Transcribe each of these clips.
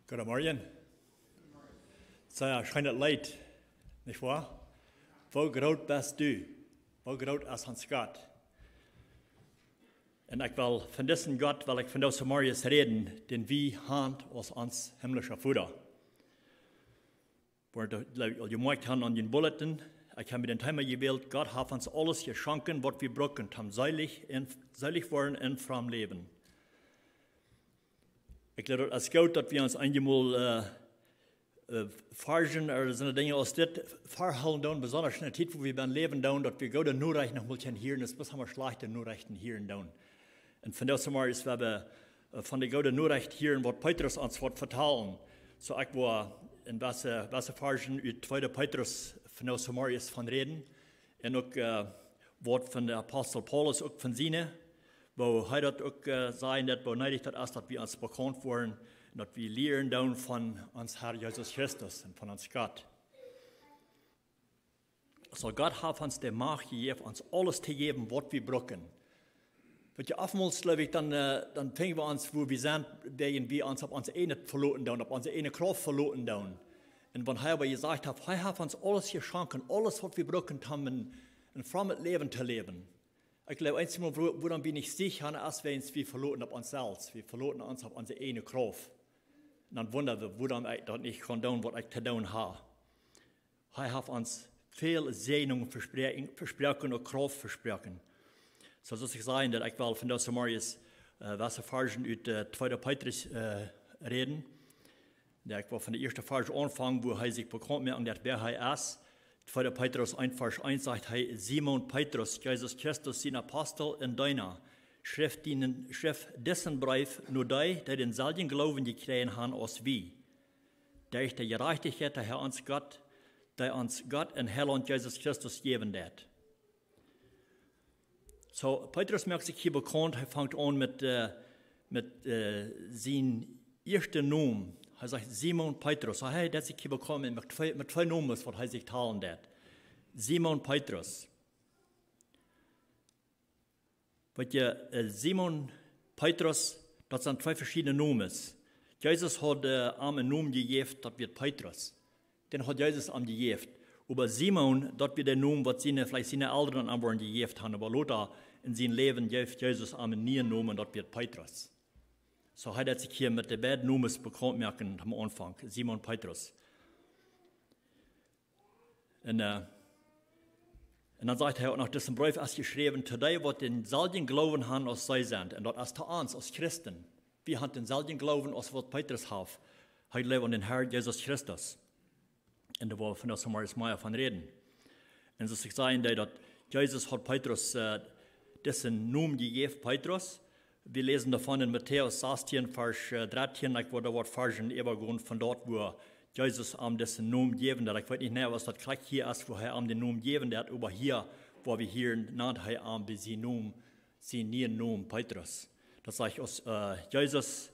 Guten Morgen. Sei schön leid, nicht wahr? Wo groot bist du? Wo groot ist uns Gott? Und ich will von diesem Gott, weil ich von diesem Morgen reden, den wir haben als uns himmlischer Vater. Wo ihr gemerkt habt an den Bulletin, ich habe mir den Thema gewählt, Gott hat uns alles jeschonken, was wir brucken, toomseelich woaren und fromm Läwen. Ich glaube, es ist gut, dass wir uns einmal forschen oder so Dinge aus das verhalten, besonders in der Zeit, wo wir beim Leben tun, dass wir gute Nachrichten noch mal hören, das haben wir schlechte Nachrichten hören tun. Und von daher mal ist wir von der guten Nachricht hören, was Petrus uns vertellen. So ich war in was forschen über 2. Petrus von der Samaris von reden und auch was von der Apostel Paulus auch von seine, wo er dort auch sagen, dass wir neidig das ist, dass wir uns bekannt werden, dass wir lernen dann von uns Herr Jesus Christus und von uns Gott. So Gott hat uns die Macht gegeben, uns alles zu geben, was wir brauchen. Wenn wir oftmals, glaube ich, dann denken wir uns, wo wir sind, werden wir uns auf unsere eine verloren tun, auf unsere eine Kraft verloren tun. Und wenn er aber gesagt hat, er hat uns alles geschenkt, alles, was wir brauchen, um ein frommes Leben zu leben. Ich glaube, einmal, wo dann bin ich sicher, als wenn wir verloren auf uns selbst, wir verloren uns auf unsere eine Kraft. Und dann wundern wir, wo dann ich das nicht kann tun, was ich zu tun habe. Er hat uns viel Segnungen versprochen und Kraft versprochen. So soll ich sagen, dass ich will von dieser Morgens was Versen aus 2. Petrus reden. Ich will von der ersten Verse anfangen, wo er sich bekannt macht, wer er ist. 2. Petrus 1, Vers 1 sagt, Simon Petrus, Jesus Christus, sein Apostel in deiner Schrift dessen Brief, nur die den selben Glauben gekriegt haben als wir. Der ist der Gerechtigkeit, der uns Gott in Herrn Jesus Christus geben wird. So, Petrus macht sich hier bekannt, er fängt an mit seinem ersten Namen. Er sagt Simon Petrus. Er hat sich hier bekommen mit zwei Namen, was er sich teilen wird. Simon Petrus. Weil Simon Petrus, das sind zwei verschiedene Namen. Jesus hat einen Namen gegeben, das wird Petrus. Den hat Jesus ihm gegeben. Aber Simon, das wird der Name, was vielleicht seine Eltern an gegeben haben. Aber Lothar in seinem Leben gibt Jesus einen neuen Namen, das wird Petrus. So hat er sich hier mit den beiden Namen bekannt machen am Anfang, Simon Petrus. Und dann sagt er auch noch, dass im Brief ist geschrieben, zu denen, die den selben Glauben haben, als sie sind. Und das ist zu uns, als Christen. Wir haben den selben Glauben, als was Petrus hat. Er lebt an den Herrn Jesus Christus. Und da wollen wir von der Samaris Meier von reden. Und so ich sagen, dass Jesus hat Petrus dessen Namen gegeben, Petrus. Wir lesen davon in Matthäus 16, Vers 13, ich wurde dort Versen übergrund von dort, wo Jesus am dessen Namen geben hat. Ich weiß nicht mehr, was das gleich hier ist, wo er am den Namen geben hat, aber hier, wo wir hier nannt, er am seinen Namen Petrus. Das sagt aus Jesus,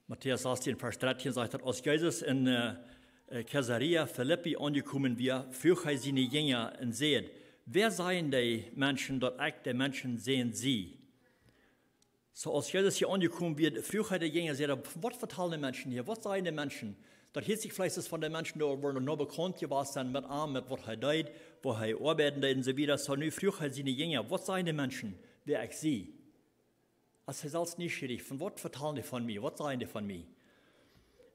Matthäus 16, Vers 13, sagt, aus Jesus in Caesarea Philippi angekommen wir, führt seine Jünger und seht, wer seien die Menschen, dort ich die Menschen sehen sie? So als Jesus hier angekommen wird, früher die Jünger gesagt, was vertellen die Menschen hier, was sagen die Menschen? Das hielt sich vielleicht von den Menschen, die noch bekannt gewesen sind mit Arm, mit was er tut, wo er arbeitet und so weiter. So, früher seine Jünger, was sagen die Menschen, wer ich sie? Als er selbst nicht schwierig, von was vertellen die von mir, was sagen die von mir?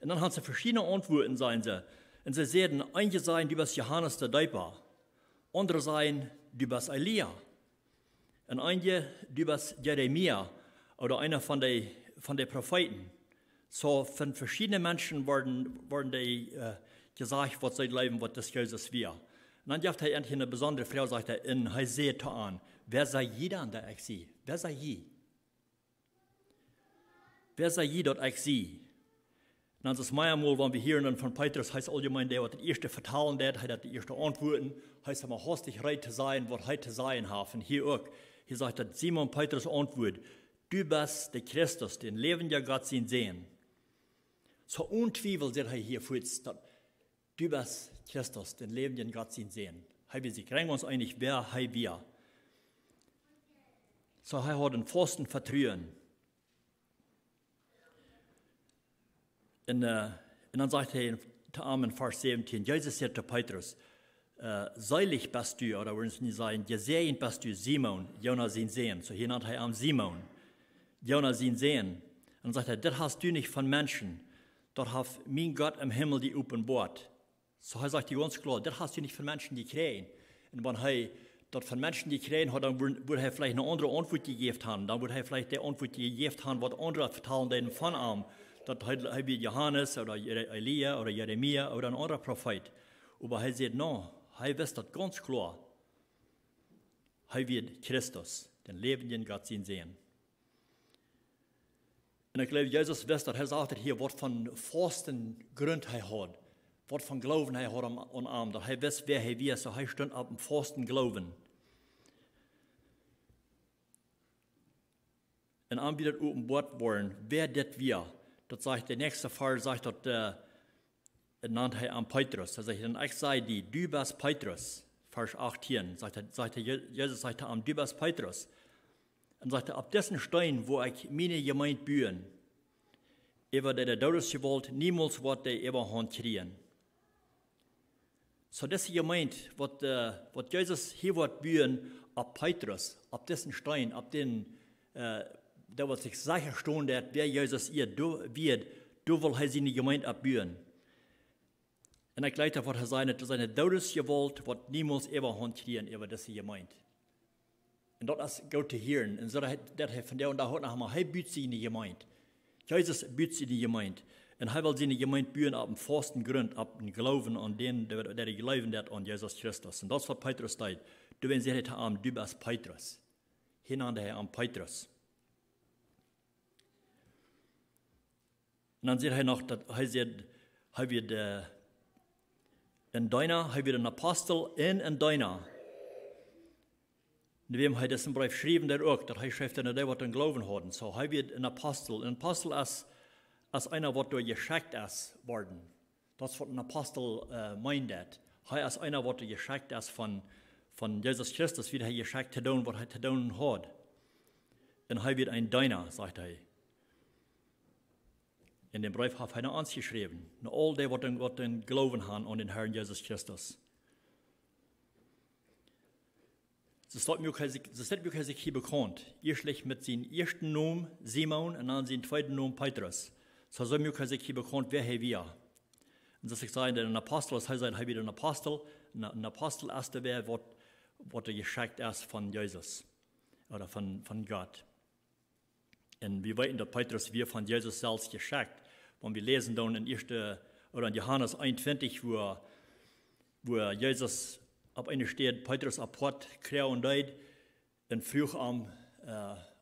Und dann haben sie verschiedene Antworten, sagen sie. Und sie sagen, einige sagen, du bist Johannes der Täufer, andere sagen, du bist Elia, und einige, du bist Jeremia, oder einer von den Propheten. So von verschiedenen Menschen wurden die gesagt, was sie leben, was das Jesus wir. Und dann gibt er endlich eine besondere Frau, sagt er, und er seht an, wer sei jeder an der ich sie? Wer sei je? Wer sei je, dort ich sie? Und dann ist es mehrmal, wenn wir hier dann von Petrus, heißt allgemein, der hat das erste vertalen, der hat die erste Antworten, heißt aber hastig reit zu sein, was heute sein haben. Hier auch, hier sagt er, Simon Petrus Antwort, du bist der Christus, den lebenden Gott sehen. So untwiebel sagt er hier vor, du bist Christus, den lebenden Gott sehen. Wir sich kriegen uns eigentlich, wer wir. So er hat den Pfosten vertrauen. In Und dann sagt er zu ihm in Vers 17, Jesus sagt zu Petrus, seilig bist du, oder würden sie nicht sagen, gesegnet bist du, Simon, Jonas ihn sehen. So hier nennt er ihn Simon, Jonas ihn sehen. Und dann sagt er, das hast du nicht von Menschen, dort hat mein Gott im Himmel die offenbart. So er sagt ganz klar, das hast du nicht von Menschen gekriegt. Und wenn er das von Menschen gekriegt hat, dann würde er vielleicht eine andere Antwort gegeben haben. Dann würde er vielleicht die Antwort gegeben haben, was andere vertellen denen von ihm. Das er wie Johannes oder Elia oder Jeremia oder ein anderer Prophet. Aber er sagt, no, er weiß das ganz klar. Er wird Christus, den lebenden Gott sehen. Und ich glaube, Jesus weiß, dass er sagt hier, was von festen Grund er hat. Was von Glauben er hat an ihm, dass er weiß, wer er ist, so er steht auf dem festen Glauben. Und an wird offenbart worden, wer das wir. Das sagt der nächste Vers, sagt das, nannt er an Petrus. Er sagt, ich sei die, du bist Petrus. Vers 18, Jesus sagt er, du bist Petrus. Und sagt er, ab dessen Stein, wo ich meine Gemeinde bühen, über der Todesgewalt niemals wird der überhand kriegen. So diese Gemeinde, was Jesus hier wird bühen, ab Petrus, ab dessen Stein, ab den, da wird sich sicher stehen, dass wer Jesus wird, du will er seine Gemeinde abbühen. Und ich glaube, was er seine Todesgewalt wird niemals überhand kriegen über diese Gemeinde. Und das ist gut zu hören. Und so, dass er von der und da hat noch einmal, er büht seine Gemeinde. Jesus büht seine Gemeinde. Und er will seine Gemeinde bühen auf dem festen Grund, auf dem Glauben an den, der glauben hat an Jesus Christus. Und das, was Petrus sagt. Du wenn sie am, du bist Petrus. Hinande er am Petrus. Und dann sagt er noch, dass er wird in deiner, er wird ein Apostel in deiner. Und wem hat diesen Brief geschrieben, der auch, dass er schreibt, dass er was an Glauben hat. So, er wird ein Apostel. Ein Apostel als einer, was durch geschickt ist worden. Das, was ein Apostel meint. Er ist einer, was geschickt ist von Jesus Christus, wie er geschickt zu tun, was er zu tun hat. Und er wird ein Deiner, sagt er. In dem Brief hat er uns geschrieben. Und all die, was den Glauben haben an den Herrn Jesus Christus. Das hat mir sich hier bekannt. Erst mit seinem ersten Namen Simon und dann seinem zweiten Namen Petrus. So hat mir sich hier bekannt, wer er war. Und das ich sage, ein Apostel, das heißt, er wird ein Apostel. Ein Apostel ist der, was geschickt ist von Jesus oder von Gott. Und wir wissen, dass Petrus wir von Jesus selbst geschickt. Wenn wir lesen dann in Johannes 21, wo Jesus auf einer steht, Petrus apart, Kreu und Deid, und früh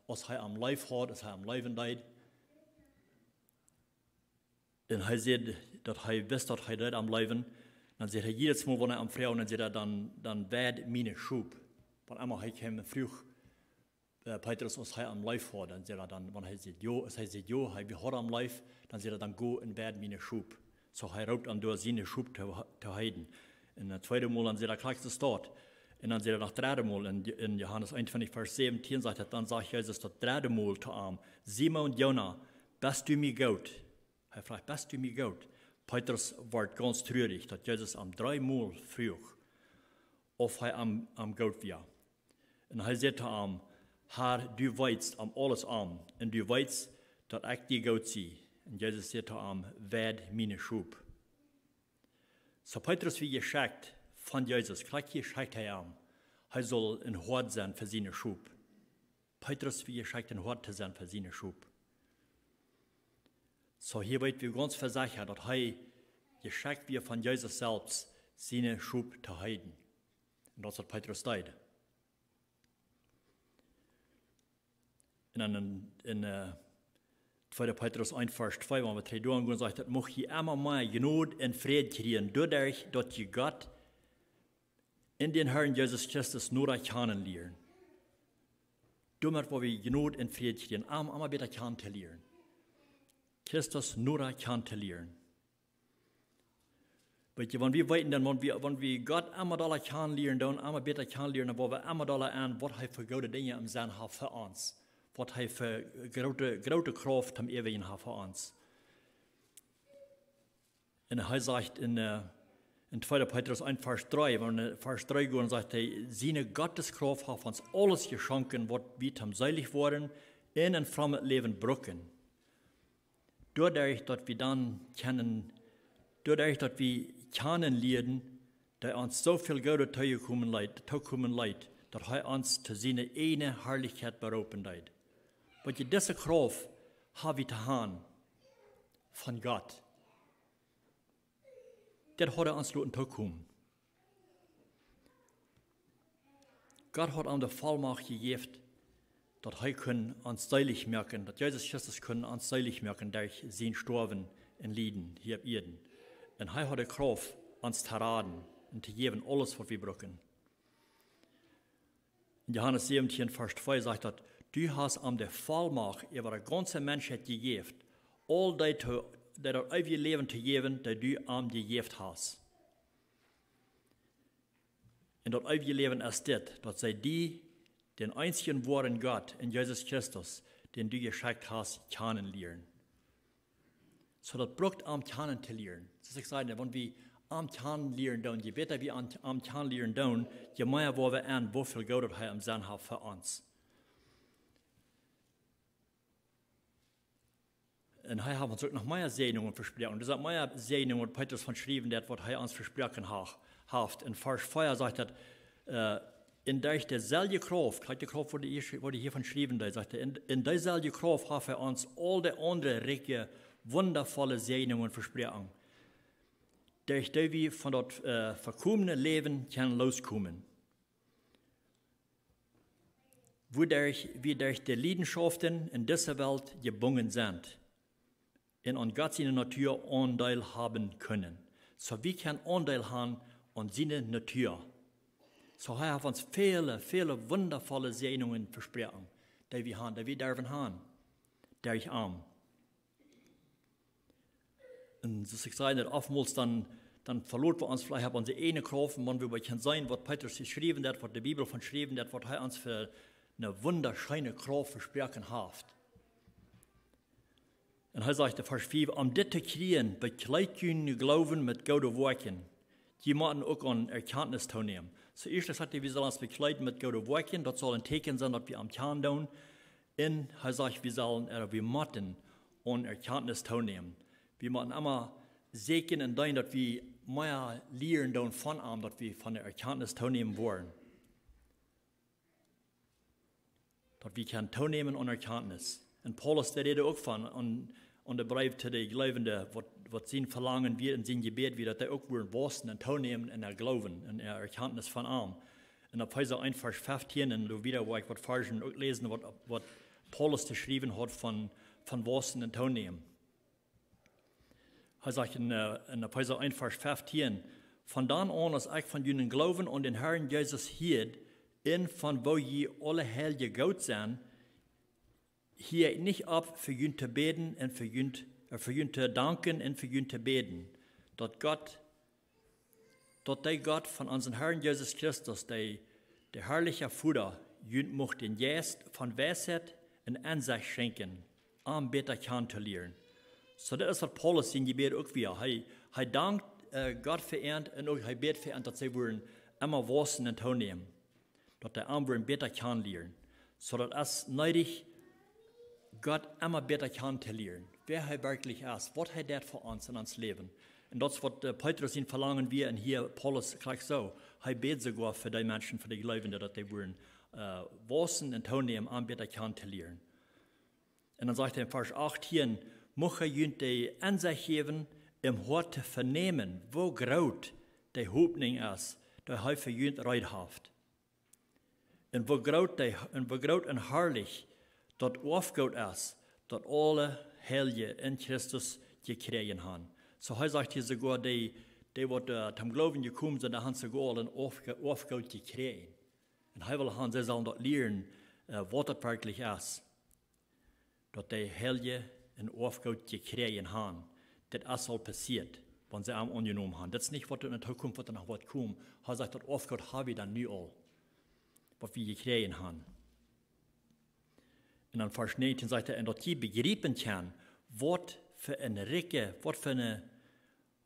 als er am Leib hat, als er am Leben deid. Und er sagt, dass er weiß, dass er deid am Leben. Dann sagt er, jedes Mal, wenn er am Frau, dann sagt er, dann werd meine Schub. Wenn einmal er kam früh, Petrus, als er am Leib hat, dann sagt er, wenn er sagt, jo, er hat am Leib, dann sagt er, dann go und werd meine Schub. So er raubt an durch seine Schub zu heiden. Und das zweite Mal, dann sagt er, kriegst du es dort. Und dann sagt er, nach dritte Mal, in Johannes 21, Vers 17, sagt er, dann sagt Jesus das dritte Mal zu ihm, Simon Jonah, bist du mir Gott? Er fragt, bist du mir Gott? Petrus wird ganz traurig, dass Jesus am 3 Mal früh, ob er am Gott war. Und er sagt zu ihm, Herr, du weißt am alles und du weißt, dass ich dir Gott sei. Und Jesus sagt zu ihm, werd meine Schub. So Petrus wie geschickt von Jesus, gleich geschickt er ihm. Er soll ein Hort sein für seine Schub. Petrus wie geschickt ein Hort zu sein für seine Schub. So hier wird wir ganz versichert, dass er geschickt wird von Jesus selbst, seine Schub zu heiden. Und das hat Petrus getan. Und dann in 2. Petrus 1, Vers 2, wenn wir 3 durchgehen, sagt, dass möchte ich immer mehr Gnade und Frieden kriegen, dadurch, dass ihr Gott in den Herrn Jesus Christus nur kennenlernen. Damit, wo wir Gnade und Frieden kriegen, immer besser kennenlernen. Christus nur kennenlernen. Weil wenn wir weiten, dann, wenn wir Gott immer da kennenlernen, dann immer besser kennenlernen, wo wir immer da an, was er für gute Dinge im Sinn hat für uns. Was er für große Kraft am Ewigen hat für uns. Und er sagt in 2. Petrus 1, Vers 3, wenn er Vers 3 geht und sagt, seine Gotteskraft hat uns alles jeschonken, was wir toomseelich worden, in ein frommes Leben brucken. Dadurch, dass wir dann kennenlernen, dass uns so viel Gute zugekommen leid, dass er uns zu seiner eigenen Herrlichkeit berufen hat. Aber diese Kraft haben wir zu haben von Gott. Das hat uns zukommen. Gott hat uns die Vollmacht gegeben, dass er uns seilig merken, dass Jesus Christus uns seilig merken durch sein Sterben und Leiden hier auf Erden. Und er hat die Kraft, uns zu raten und zu geben alles, was wir brauchen. In Johannes 17, Vers 2 sagt er, du hast ihm die Vollmacht über die ganze Menschheit gegeben, all das ewige Leben zu geben, das du ihm gegeben hast. Und das ewige Leben ist das, dass sie den einzigen wahren Gott in Jesus Christus, den du geschickt hast, kennenlernen. So das braucht am kennen zu lernen. Das ist gesagt, wenn wir am kennenlernen, je besser wir am kennenlernen, je mehr wollen wir an, wie viel Gott er im Sinn hat für uns. Und er hat uns auch noch mehr Segnungen versprochen. Und das ist mehr Segnungen, was Petrus von geschrieben hat, was er uns versprochen hat. In Vers 4 sagt er, in derselbe Kraft, gleich die Kraft, wo die hier von geschrieben hat, sagt er, in derselbe Kraft hat er uns all die anderen reiche, wundervolle Segnungen versprochen, durch die wir von dort verkommenen Leben können loskommen. Wodurch wir durch die Leidenschaften in dieser Welt gebunden sind, in an Gott seine Natur Anteil haben können. So wir können Anteil haben an seine Natur. So er hat uns viele, viele wundervolle Segnungen versprochen, die wir haben, die wir dürfen haben, durch Arm. Und so ich sage, oftmals dann verloren wir uns vielleicht haben unsere eine Kraft, wenn wir können sein, was Petrus geschrieben hat, was die Bibel von geschrieben hat, was er uns für eine wunderschöne Kraft versprochen hat. Und er sagt in Vers 4, um das zu kriegen, bekleidet ihr Glauben mit guten Worten. Die müssen auch an Erkenntnis teilnehmen. Zuerst sagt er, wir sollen uns bekleiden mit guten Worten, das soll ein Zeichen sein, dass wir am Kern tun. Und er sagt, wir müssen an Erkenntnis teilnehmen. Wir müssen immer sehen und deuten, dass wir mehr lernen von ihm, dass wir von der Erkenntnis teilnehmen wollen. Dass wir teilnehmen an Erkenntnis. Und Paulus, der redet auch von, und der Brief zu den Glaubenden, was sie verlangen wird in seinem Gebet, wie dass sie auch wissen und teilnehmen in der Glauben, in der Erkenntnis von ihm. Und Epheser 1, Vers 15, und wieder, wo ich was Versen auch lesen, was Paulus geschrieben hat von Wissen und Teilnehmen. Er sagt in Epheser 1, Vers 15, von dann an, als ich von ihnen Glauben an den Herrn Jesus hielt, in von wo je alle Heilige Gott sind, hier nicht ab, für ihn zu beten und für ihn zu danken und für ihn zu beten. Dass der Gott von unserem Herrn Jesus Christus, der herrliche Vater, ihn mocht den Geist von Weisheit und Einsicht schenken, am besser kennenzulernen. So das ist, was Paulus in Gebet auch wieder. Er dankt Gott für ihn und auch er betet für ihn, dass sie immer wissen und teilnehmen. Dass der anderen besser kennenlernen. So dass es nötig Gott immer besser kennenzulernen. Wer er wirklich ist, was er tut für uns in uns Leben. Und das, was Petrus ihn verlangen wir, und hier Paulus gleich so. Er betet sogar für die Menschen, für die Glaubenden, dass die wissen und teilnehmen, um besser kennenzulernen. Und dann sagt er in Vers 18, mocht ihr die Ansicht geben, im Hort zu vernehmen, wo groß die Hoffnung ist, die er für ihr reithaft. Und wo groß und herrlich das aufgeht ist, dass alle Heilige in Christus gekriegt haben. So er sagt hier sogar, die zum Glauben gekommen sind, die haben sogar ein Aufgeht gekriegt. Und er will haben, sie sollen dort lernen, was das wirklich ist. Dass die Heilige ein Aufgeht gekriegt haben. Das ist all passiert, wenn sie ihn angenommen haben. Das ist nicht, was in der Zukunft, was noch was kommt. Er sagt, das Aufgeht habe ich dann nie all, was wir gekriegt haben. Und dann Vers 19 sagt er, dass die begreifen können, was für eine Recke, was für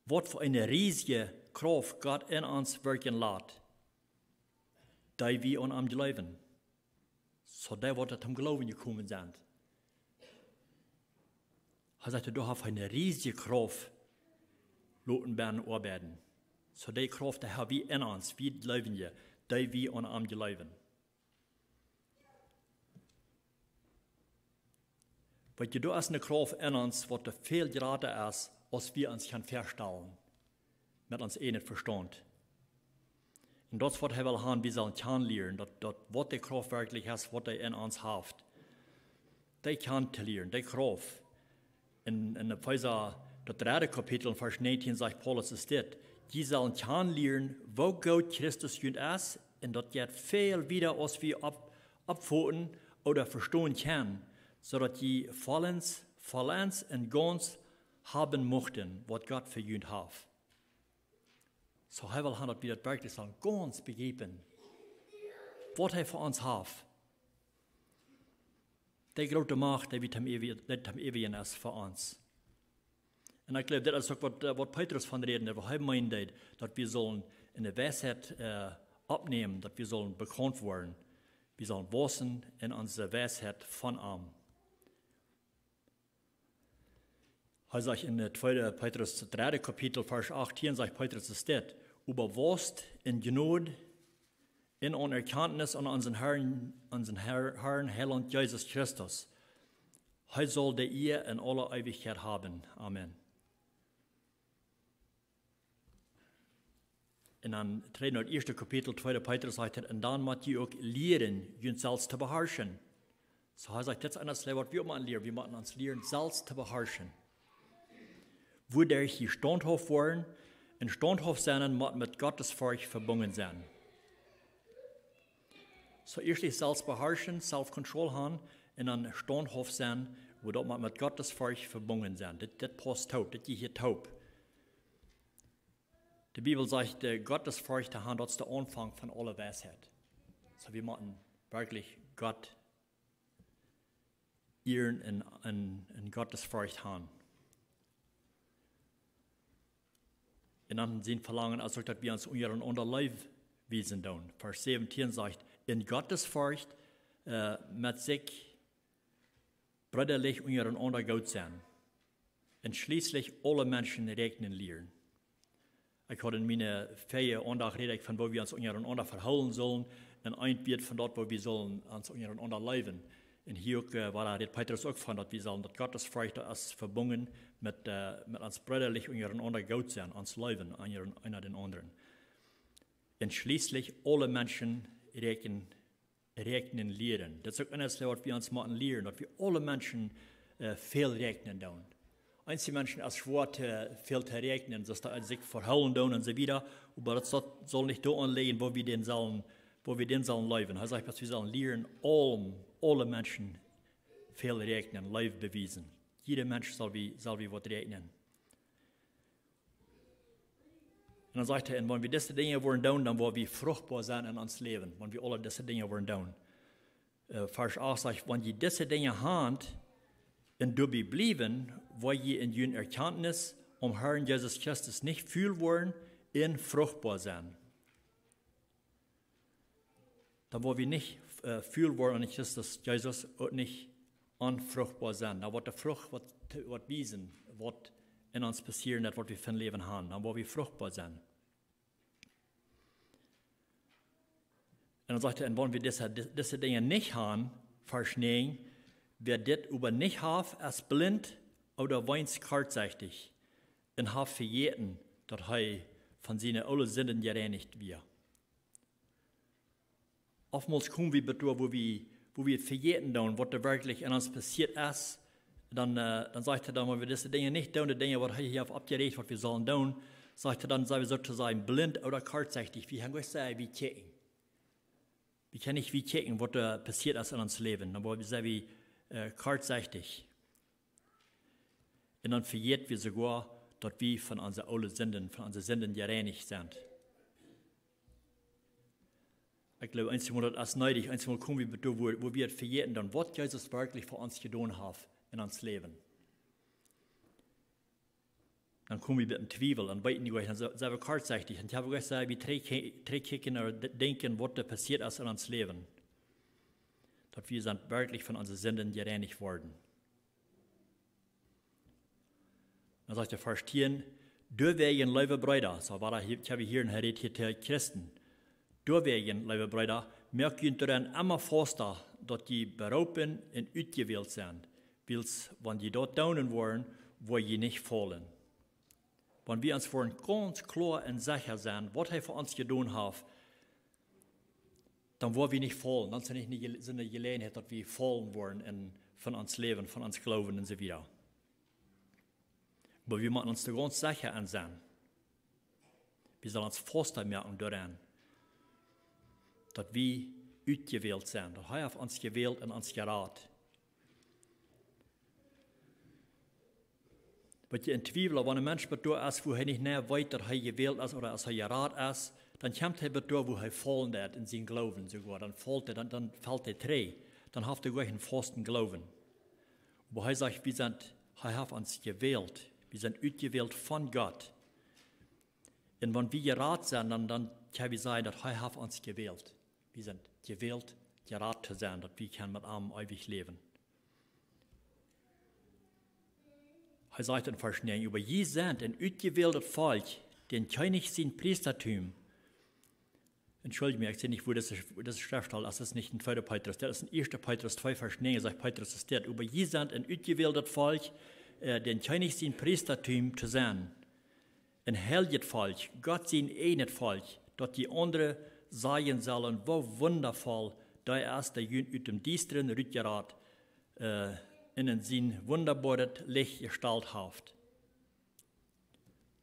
was für eine riesige Kraft Gott in uns wirken lässt, die wir an ihm glauben. So der wird zum Glauben gekommen sind. Er sagte, du hast eine riesige Kraft, lassen werden arbeiten. So die Kraft, die haben wir in uns, wir glauben ja, die wir an ihm glauben. Weil du hast eine Kraft in uns, was viel größer ist, als wir uns können verstellen, mit uns nicht Verstand. Und das, was wir haben, wir sollen kennenlernen, was die Kraft wirklich ist, was in uns haft. Die kennenlernen, die Kraft. In Epheser, das 3. Kapitel, Vers 19, sagt Paulus, ist das, die sollen kennenlernen, wo Gott Christus ist, und das geht viel wieder, als wir abfoten oder verstehen können, sodass die vollends und ganz haben möchten, was Gott für ihn hat. So er will das wieder wirklich sagen, ganz begreifen, was er für uns hat. Die große Macht, die am Ewigen ist für uns. Und ich glaube, das ist auch, was Petrus von reden, was er meint, dass wir sollen in der Weisheit abnehmen, dass wir sollen bekannt werden. Wir sollen wachsen in unserer Weisheit von ihm. Er sagt in 2. Petrus 3. Kapitel, Vers 18, sagt Petrus, ist das, überwachst in Gnade, in Anerkenntnis an unseren Herrn, Heiland Jesus Christus. Er soll der ihr in aller Ewigkeit haben. Amen. In einem 301. Kapitel, 2. Petrus sagt er, und dann muss ihr auch lernen, uns selbst zu beherrschen. So er sagt, das ist das, was wir machen lernen. Wir müssen uns lernen, selbst zu beherrschen. Wodurch sie standhaft waren, und standhaft sein, muss mit Gottes Furcht verbunden sein. So erstlich selbst beherrschen, Self-Control haben, und dann standhaft sein, wo dort mit Gottes Furcht verbunden sein. Das passt taub, das ist hier taub. Die Bibel sagt, Gottes Furcht haben, das ist der Anfang von aller Weisheit. So wir müssen wirklich Gott ehren in Gottes Furcht haben. In anderen Sinn verlangen, also dass wir uns unseren Unterleib wiesen tun. Vers 17 sagt, in Gottes Furcht mit sich brüderlich unseren Untergut sein. Und schließlich alle Menschen rechnen lernen. Ich hatte in meiner Ferien Andacht von wo wir uns unseren Unter verholen sollen, und ein wird von dort, wo wir sollen uns unseren Unter leben. Und hier war der Petrus auch von, dass wir sollen, dass Gottes Furcht ist verbunden mit uns brüderlich unseren Untergut sein, uns leben, einer den anderen. Und schließlich alle Menschen rechnen lernen. Das ist auch eines, was wir uns machen lernen, dass wir alle Menschen viel rechnen tun. Einige Menschen ist schwer, viel zu rechnen, dass sie sich verhauen tun und so weiter, aber das soll nicht da anlegen, wo wir den sollen leben. Er sagt, dass wir sollen lernen, alle Menschen viel rechnen, live bewiesen. Jeder Mensch soll wie was rechnen. Und dann sagt er, wenn wir diese Dinge wollen tun, dann wollen wir fruchtbar sein in uns Leben, wenn wir alle diese Dinge wollen tun. Vers 8 sagt, wenn ihr diese Dinge habt, und du bleiben, weil ihr in jünger Erkenntnis Herrn Jesus Christus nicht viel wollen, in fruchtbar sein. Dann wollen wir nicht viel wollen in Christus Jesus und nicht unfruchtbar sein. Dann wird die Frucht, was wiesen, wird in uns passieren, das, was wir für ein Leben haben. Dann wollen wir fruchtbar sein. Und dann sagt er, wenn wir diese Dinge nicht haben, verschneien, wer das über nicht hat, ist blind oder weint kurzsichtig und hat verjäten, dass er von seinen allen Sinnen gereinigt wird. Oftmals kommen wir dazu, wo wir verjäten tun, was da wirklich in uns passiert ist. Dann sagt er dann, wenn wir diese Dinge nicht tun, die Dinge, was er hier auf abgeregt, was wir sollen tun, sagt er dann, seien wir sozusagen blind oder kurzsichtig. Wie kann ich sagen, wie checken? Wie kann ich wie checken, was da passiert ist in uns Leben? Dann wollen wir sagen, kurzsichtig. Und dann verjährt wir sogar, dass wir von unseren Sünden gereinigt sind. Ich glaube, einmal das ist neidig, einmal kommen wir dazu, wo wir verjähren, dann was Jesus wirklich für uns getan hat in uns Leben. dann kommen wir mit dem Zwiebel und weiten die euch, dann sind wir kurzsichtig. Und ich habe gesagt, wir kicken oder denken, was da passiert ist in uns Leben. Dass wir sind wirklich von unseren Sünden gereinigt worden. Dann sagt der Vers 10, Doorwegen, lieve Brüder, so war ich habe hier ein Heretier Christen. Doorwegen, lieve Brüder, merkt ihr daran immer fester, dass die berufen und ausgewählt sind, weil wenn die dort daunen wollen, wo die nicht fallen. Wenn wir uns vorhin ganz klar und sicher sind, was er für uns getan hat, dann wollen wir nicht fallen. Dann sind nicht so eine Gelegenheit, dass wir fallen wollen von uns Leben, von uns Glauben und so weiter. Aber wir müssen uns da ganz sicher an sein. Wir sollen uns fester merken daran, dass wir ausgewählt sind. Dass er auf uns gewählt und uns geraten. Weil je in Zweifel, wenn ein Mensch betur ist, wo er nicht näher weiß, dass er gewählt ist oder dass er geraten ist, dann kommt er betur, wo er fallen wird in seinen Glauben sogar. Dann fällt er drei. Dann hat er gleich einen festen Glauben. Aber er sagt, er hat uns gewählt. Wir sind ausgewählt von Gott. Und wenn wir geraten sind, dann können wir sagen, dass er hat uns gewählt. Wir sind gewählt, geraten zu sein, dass wir mit ihm ewig leben. Er sagt in Vers 9, über je sind ein ausgewähltes Volk, den König sein Priestertum. Entschuldige mich, ich sehe nicht, wo das Schrift ist. Das ist nicht ein 2. Petrus, das ist ein 1. Petrus 2, Vers 9, sagt Petrus, es steht, über je sind ein ausgewähltes Volk, den König sein Priestertum zu sein. Ein heiliges Volk, Gott sein eigenes Volk, dass die anderen sagen sollen, wo wundervoll der ist, der Jünd aus dem Dienstren Rückgrat in sein wunderbares Licht gestaltet hat.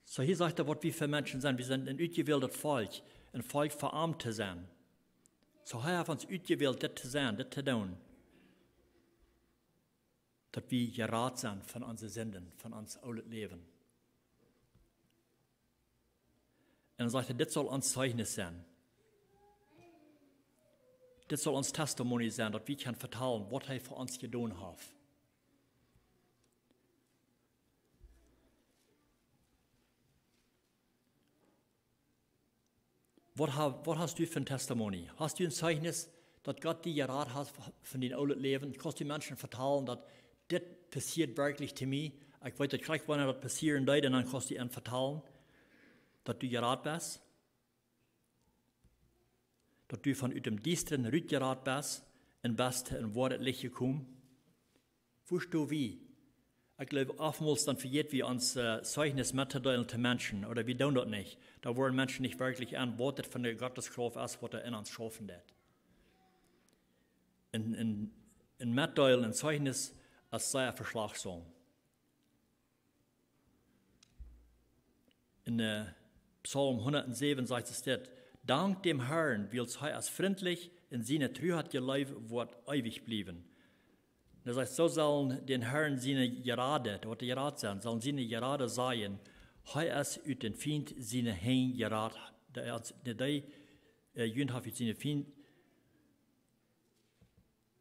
So hier sagt er, was wir für Menschen sind. Wir sind ein ausgewähltes Volk, ein Volk verarmt zu sein. So er hat uns ausgewählt, das zu sein, das zu tun. Dass wir geraten sind von unseren Sünden, von uns alten Leben. Und dann sagt er, das soll uns Zeugnis sein. Das soll uns Testimony sein, dass wir können vertellen, was er für uns getan hat. Was hast du für ein Testimony? Hast du ein Zeugnis, dass Gott dir geraten hat von den alten Leben? Kannst du Menschen vertellen, dass das passiert wirklich zu mir? Ich weiß, dass gleich, wenn das passieren wird, dann kannst du ihnen vertellen, dass du geraten bist. Dass du von dem Dienstren rückgeraten bist und bist in Wort Licht gekommen. Wusst du wie? Ich glaube, oftmals dann vergeht wir uns Zeugnis mitzuteilen zu Menschen, oder wir tun das nicht. Da wollen Menschen nicht wirklich antworten von der Gotteskraft aus, was er in uns schaffen wird. In Mitteilen, in Zeugnis, als sei Verschlagsung. In Psalm 107 sagt es dort, Dank dem Herrn, weil er als freundlich in seine Treuheit gelebt wird, ewig bleiben. Das heißt, so sollen den Herrn seine Gerade, dort gerad sein, sollen seine Gerade sein, er ist aus den Feind seine Hein gerad, der Jünd hat seine Feind,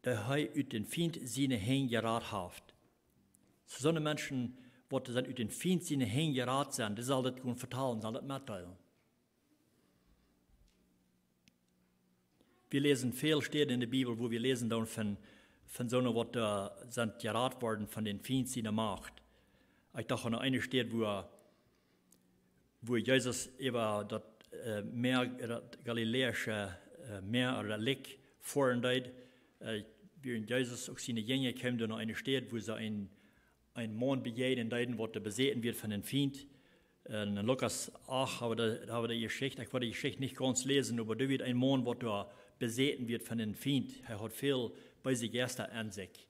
der aus den Feind seine Hein gerad hat. So eine Menschen, die aus den Feind seine Hein gerad sind, die soll das gut vertalen, soll das mitteilen. Wir lesen viel Stellen in der Bibel, wo wir lesen dann von so einer, was sind geraten worden von den Feind seiner Macht. Ich dachte an eine Stelle, wo Jesus über das Meer, das galiläische Meer oder Lake fahren dort, während Jesus auch seine Jünger kamen, dann eine Stelle, wo sie einen Mann begegnen, der besessen wird von den Feind. In Lukas 8 haben wir die Geschichte, ich wollte die Geschichte nicht ganz lesen, aber da wird ein Mann, der besessen wird von den Feind. Er hat viel bei sich erst an sich.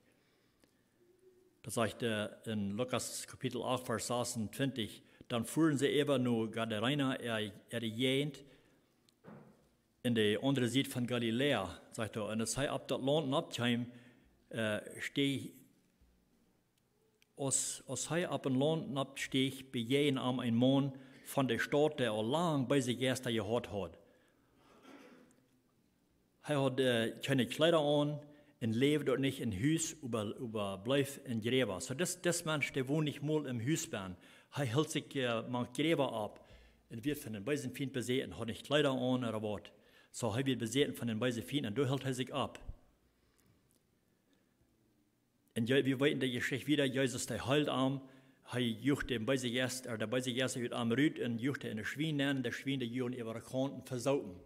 Das sagt in Lukas Kapitel 8, Vers 26, dann fuhren sie eben nur Gadarener, die Gegend, in der andere Seite von Galiläa, sagt er, und es sei ab das Land abkam, stehe als sei ab dem Land abstehe, bejehen am ein Mann von der Stadt, der lang bei sich erst gehört hat. Er hat keine Kleider an und lebt dort nicht in Haus, aber bleibt in Gräber. So das Mensch, der wohnt nicht mal im Haus, Hij hield zich man Gräber ab und wird von den beiden Feinden besehen, hat nicht Kleider an oder was. So hij wird besehen von den beiden Feinden und da hielt er sich ab. Und wir weiten die Geschichte wieder, Jesus der heilt arm, hij jucht den beiden Gäste, der beiden Gäste wird arm rüt und jucht in der Schwein nennen, der Schwein der Juden über Kranken versauten.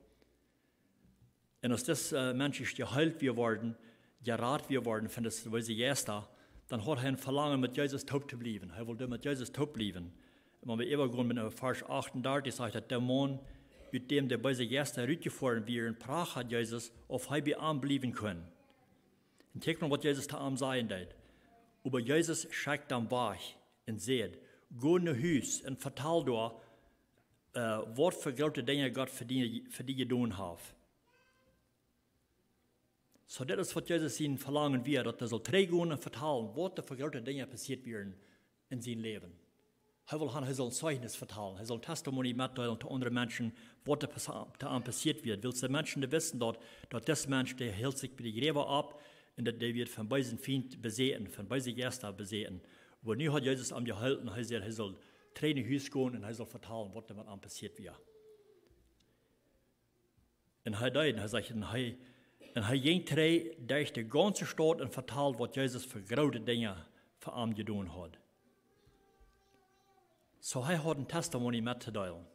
Und als das Mensch geheilt wir worden, gerat wir worden von das beiden Gäste, dann hat er ein Verlangen, mit Jesus taub zu bleiben. Er wollte mit Jesus taub bleiben. Wenn wir übergehen mit Vers 38, sagt der Dämon, mit dem der beiden Gäste rütgefahren werden, sprach hat Jesus, auf er bei arm bleiben können. Und guck mal, was Jesus da am sagen wird. Aber Jesus schickt dann wach und sagt, geh nach Haus und vertel da, was für große Dinge Gott für die getan hat. So, das ist, was Jesus ihnen verlangen wird, dass er soll trägen und vertellen, was für große Dinge passiert werden in seinem Leben. Er soll ein Zeugnis vertellen, er soll ein Testimony mitteilen zu anderen Menschen, was da passiert wird. Willst du Menschen wissen, dass das Mensch, der hält sich bei den Gräber ab, und der wird von beiden Feinden besehen, von beiden Gästen besehen. Aber nu hat Jesus am gehalten, er sagt, er soll Tränen Haus gehen und er soll vertellen, was da passiert wird. Und er sagt, und er ging durch die ganze Stadt und vertelt, was Jesus für große Dinge für ihn getan hat. So er hat ein Testimony mitzuteilen.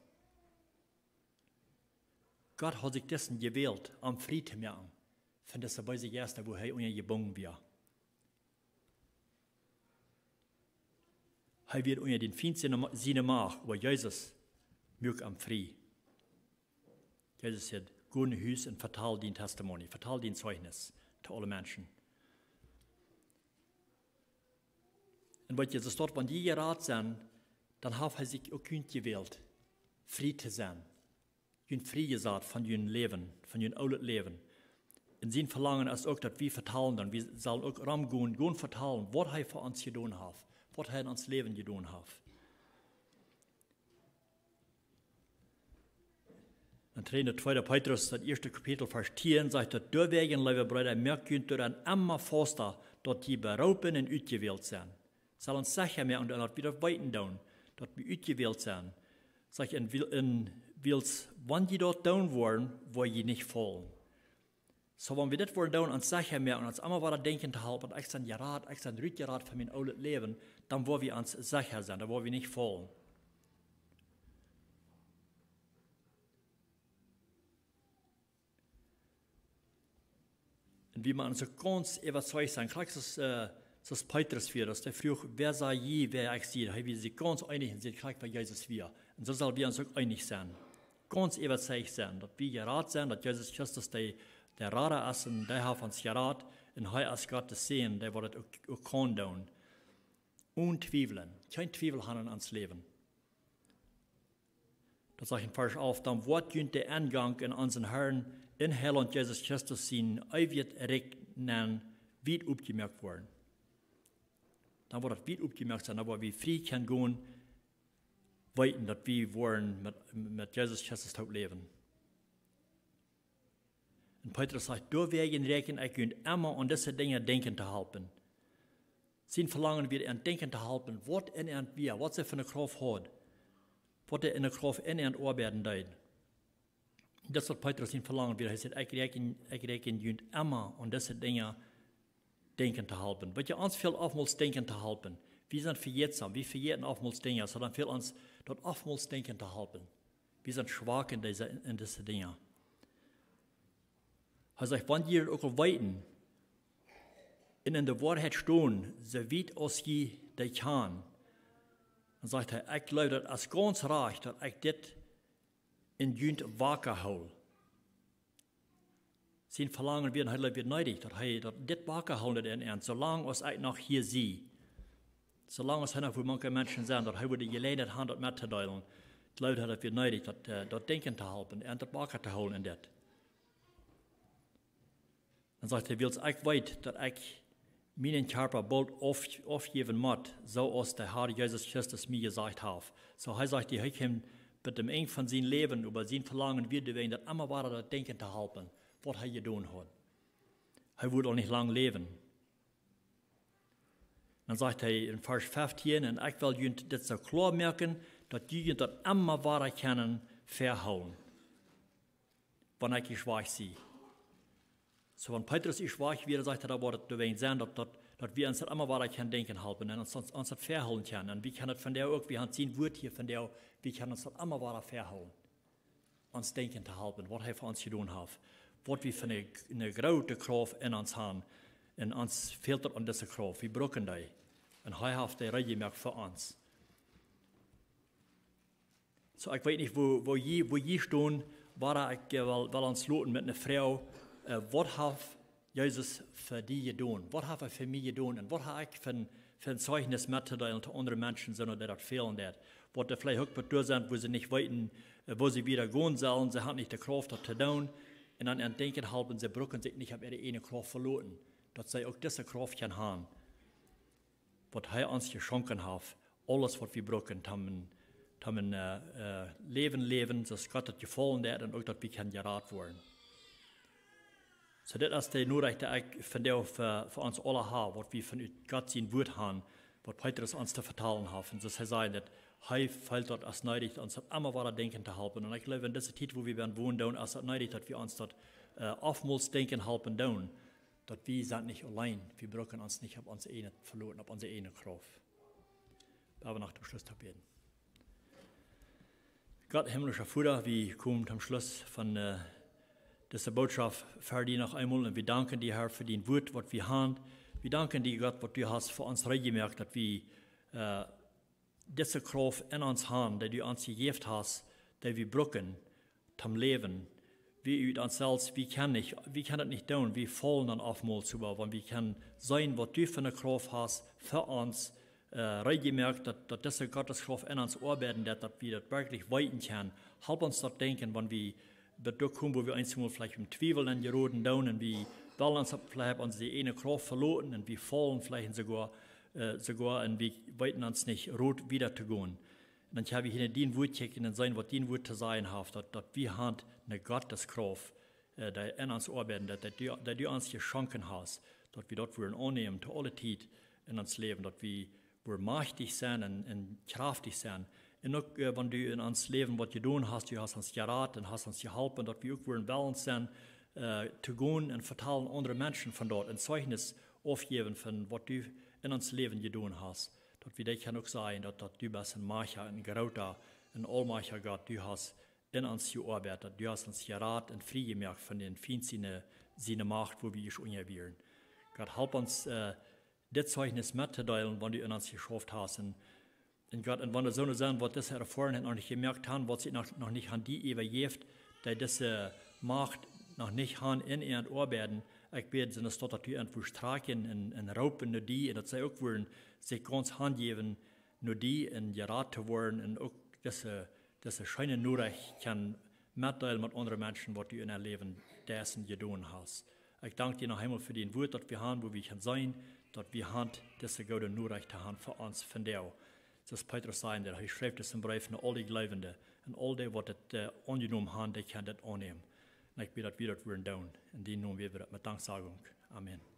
Gott hat sich dessen gewählt, am Frieden zu machen, von dieser beiden Gäste, wo er gebunden wird. Er wird unter den Feind seine Macht, aber Jesus mögt am Frieden. Jesus sagt, geh in Haus und vertel dein Testimony, vertel dein Zeugnis zu allen Menschen. Und wenn Jesus dort, wenn die gerat sind, dann hat er sich auch gewählt, frei zu sein. Frei gesagt von ihrem Leben, von ihrem alten Leben. Und sein Verlangen ist auch, dass wir vertellen, dann wir sollen auch rumgehen, gehen vertellen, was er für uns getan hat, was er in uns Leben getan hat. Und in 2. Petrus, das 1. Kapitel, Vers 10, sagt er, deswegen, liebe Brüder, merkt ihr dann immer faster, dass die berauben und ausgewählt sind. Soll uns sicher mehr und dann wieder weiten tun, dass wir ausgewählt sind. Sag ich, wenn die dort tun wollen, wo die nicht fallen. So, wenn wir das wollen tun, uns sicher mehr und uns immer weiter denken zu halten, ich bin gerat, ich bin rückgerat von meinem alten Leben, dann wollen wir uns sicher sein, dann wollen wir nicht fallen. Und wie man so ganz überzeugt sein, gleich das Petrus für, dass der früher, wer sei je, wer ich sehe, wir sich ganz einig und sind gleich bei Jesus wir. Und so sollen wir uns auch einig sein. Ganz überzeugt sein, dass wir gerat sind, dass Jesus Christus der Rader ist und der hat uns gerat und er ist Gott zu sehen, der wird auch kann tun. Untweifeln, kein Zweifel haben ans Leben. Das sage ich in Vers 11, dann wird der Eingang in unseren Herrn, in Heiland Jesus Christus sein, wird regnen, wird aufgemerkt worden. Dann wird das wird aufgemerkt sein, aber wir frei können gehen, weiten, dass wir wollen mit Jesus Christus leben. Und Petrus sagt, deswegen rechnen ich immer an diese Dinge denken zu halten. Sein Verlangen wird an denken zu halten, was in und wir, was er für eine Kraft hat, was er in der Kraft in und arbeiten tut. Das ist, was Petrus sein Verlangen wird. Er sagt, ich rechne immer an diese Dinge denken zu halten. Weil ihr uns viel oftmals denken zu halten. Wir sind verjährsam, wir verjähren oftmals Dinge, sondern viel uns dort oftmals denken zu halten. Wir sind schwach in diese Dinge. Er sagt, wenn ihr auch weiten, in der Wahrheit stehen, so weit als je die kann, dann sagt er, ich glaube, das ist ganz recht, dass ich das in Jünd wacker hole. Sein Verlangen wird neidig, dass er das wacker holt in Ernst, solange als ich noch hier sehe. Solange es noch für manche Menschen sind, dass er die Gelegenheit hat, das mitzuteilen, glaube ich, dass wir neidig, das Denken zu halten und das wacker zu holen in das. Dann sagt er, willst ich weit, dass ich meinen Körper bald aufgeben muss, so als der Herr Jesus Christus mir gesagt hat. So er sagt, ich kann mit dem Eng von seinem Leben über sein Verlangen wird wegen das immer weiter das Denken zu halten, was er getan hat. Er wird auch nicht lang leben. Dan sagt hij in vers 15, en ik wil jullie dit zo klar merken, dat jullie dat immer ware kunnen verhouden. Wanneer ik schwach zie. So, wenn Petrus ist schwach wieder, sagt er, aber das wird sein, dass wir uns das immer weiter können denken halten und uns das verhalten können. Und wir können das von der auch, wir haben 10 Wort hier von der, wir können uns das immer weiter verhalten. Uns denken zu halten, was er für uns getan hat. Was wir für eine große Kraft in uns haben. Und uns fehlt das an dieser Kraft. Wir brauchen die. Und er hat die Regelmerk für uns. So, ich weiß nicht, wo je stehen, war ich, weil uns loten mit einer Frau, was hat Jesus für die getan? Was hat er für mich getan? Und was hat ich für ein Zeugnis mitzuteilen zu anderen Menschen, sondern die das fehlen wird? Was da vielleicht auch bei sind, wo sie nicht wissen, wo sie wieder gehen sollen, sie haben nicht die Kraft, das zu tun. Und dann denken halten, sie brauchen sich nicht auf ihre eine Kraft verloren. Dass sie auch diese Kraft haben. Was er uns jeschonken hat, alles, was wir brauchen, haben Leben, dass Gott das gefallen hat und auch, dass wir gerat werden. So, das ist die Nachricht, die ich von der für uns alle habe, was wir von Gott sein Wort haben, was Petrus uns zu vertellen hat. Und das heißt, dass er fällt dort als neidig, uns das immer weiter denken zu helfen. Und ich glaube, in dieser Zeit, wo wir wohnen, ist es neidig, dass wir uns das oftmals denken helfen, dass wir sind nicht allein. Wir brauchen uns nicht auf unsere eine verloren, auf unsere eine Kraft. Aber nach dem Schluss zu beten. Gott, himmlischer Vater, wir kommen zum Schluss von diese Botschaft fertig noch einmal und wir danken dir, Herr, für dein Wort, was wir haben. Wir danken dir, Gott, was du hast für uns gemerkt, dass wir diese Kraft in uns haben, die du uns gegeben hast, die wir brauchen zum Leben. Wir uns selbst, wir können das nicht tun, wir fallen dann oftmals über, wenn wir können sein, was du für eine Kraft hast für uns, gemerkt, dass diese Gotteskraft in uns arbeiten, dass wir das wirklich weiten können. Halb uns das denken, wenn wir da kommen, wo wir einmal vielleicht im Zweifel an geraten down und wir wollen uns vielleicht unsere eine Kraft verloren und wir fallen vielleicht sogar und wir weiten uns nicht rot wieder zu gehen. Und dann habe ich in den Wort checken und sein, was den Wort zu sein hat, dass wir haben eine Gotteskraft, die in uns arbeiten, dass du uns jeschonken hast, dass wir dort wollen annehmen, zu aller Zeit in uns Leben, dass wir mächtig sein und kraftig sein. Und auch, wenn du in uns Leben was getan hast, du hast uns geraten und hast uns geholfen, dass wir auch wollen sein, zu gehen und vertellen andere Menschen von dort, ein Zeugnis aufgeben von was du in uns Leben getan hast. Dass wir dich kann auch sagen, dass du bist ein Macher, ein Großer, ein Allmacher Gott, du hast in uns gearbeitet, du hast uns geraten und frei gemacht von den Feinden seine Macht, wo wir dich ungewieren. Gott, help uns, das Zeugnis mitzuteilen, wenn du in uns geschafft hast. Und Gott, und wenn wir so sagen, was das erfahren noch nicht gemerkt haben, was sie noch nicht an die übergeben, die diese Macht noch nicht haben in ihren Arbeiten, ich bete, dass dort die irgendwo straken und raupen nur die, und dass sie auch wollen, sich ganz handgeben, nur die und gerat zu werden, und auch diese schöne Nachricht kann mitteilen mit anderen Menschen, was du in ihrem Leben dessen getan hast. Ich danke dir noch einmal für den Wort, das wir haben, wo wir können sein, dass wir haben diese gute Nachricht haben für uns, von der. Das Petrus sagen, der schreibt es im Brief an alle Glaubenden, und all die, die das angenommen haben, die können das annehmen. Und ich bitte, dass wir das tun. In dem Namen wir das mit Danksagung. Amen.